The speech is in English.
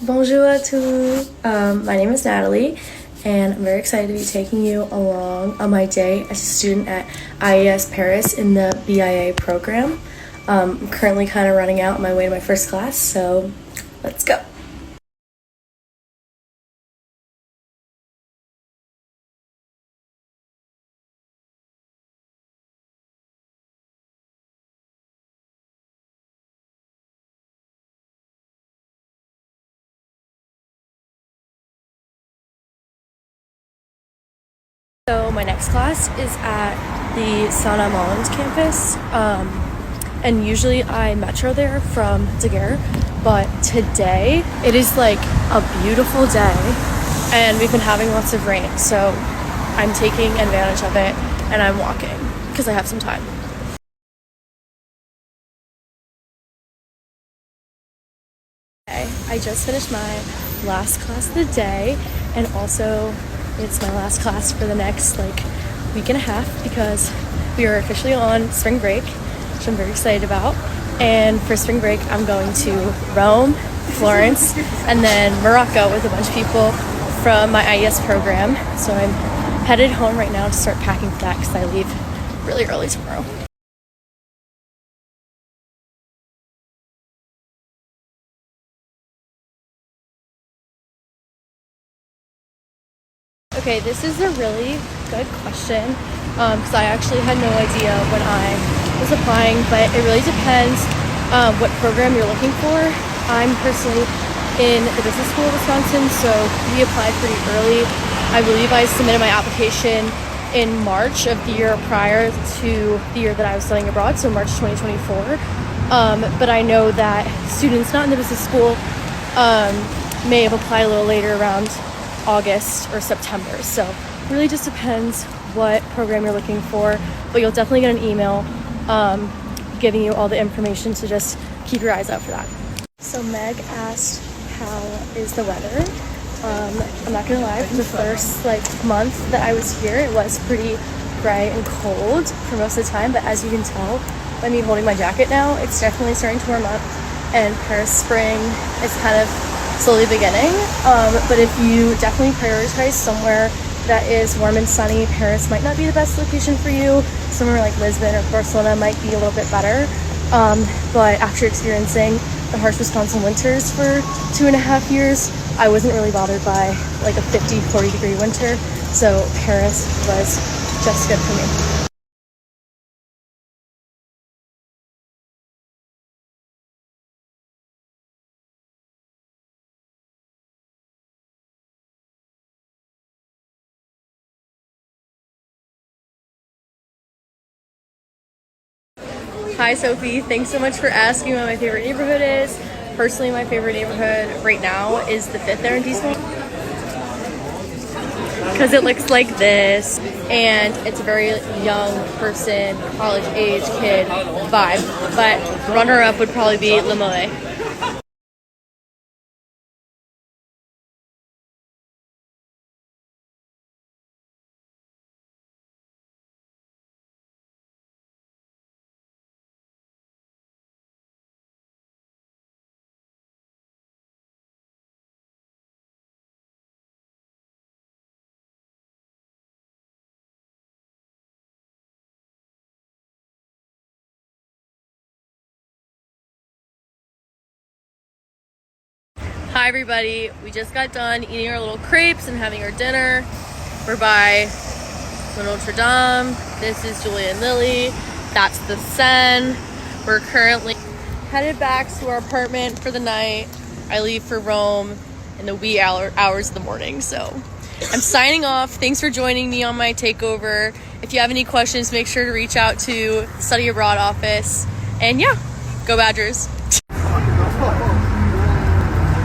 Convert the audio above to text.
Bonjour à tous. My name is Natalie, and I'm very excited to be taking you along on my day as a student at IES Paris in the BIA program. I'm currently kind of running out on my way to my first class, so let's go. So my next class is at the Saint Amand campus, and usually I metro there from Daguerre, but today it is like a beautiful day, and we've been having lots of rain, so I'm taking advantage of it, and I'm walking because I have some time. Okay, I just finished my last class of the day, and also it's my last class for the next week and a half because we are officially on spring break, which I'm very excited about. And for spring break, I'm going to Rome, Florence, and then Morocco with a bunch of people from my IES program. So I'm headed home right now to start packing for that because I leave really early tomorrow. Okay, this is a really good question because I actually had no idea when I was applying, but it really depends what program you're looking for. I'm personally in the business school of Wisconsin, so we applied pretty early. I believe I submitted my application in March of the year prior to the year that I was studying abroad, so March 2024. But I know that students not in the business school may have applied a little later around August or September, so it really just depends what program you're looking for, but you'll definitely get an email giving you all the information, so just keep your eyes out for that. So Meg asked how is the weather. I'm not gonna lie, for the first month that I was here it was pretty gray and cold for most of the time, but as you can tell by me holding my jacket now, it's definitely starting to warm up, and Paris spring is kind of slowly beginning, but if you definitely prioritize somewhere that is warm and sunny, Paris might not be the best location for you. Somewhere like Lisbon or Barcelona might be a little bit better, but after experiencing the harsh Wisconsin winters for 2.5 years, I wasn't really bothered by a 50-40 degree winter, so Paris was just good for me. Hi Sophie, thanks so much for asking what my favorite neighborhood is. Personally, my favorite neighborhood right now is the 5th arrondissement because it looks like this, and it's a very young person, college age kid vibe, but runner-up would probably be Le Marais. Hi everybody, we just got done eating our little crepes and having our dinner. We're by Notre Dame. This is Julia and Lily. That's the Seine. We're currently headed back to our apartment for the night. I leave for Rome in the wee hours of the morning, so I'm signing off. Thanks for joining me on my takeover. If you have any questions, make sure to reach out to the Study Abroad office. And yeah, go Badgers.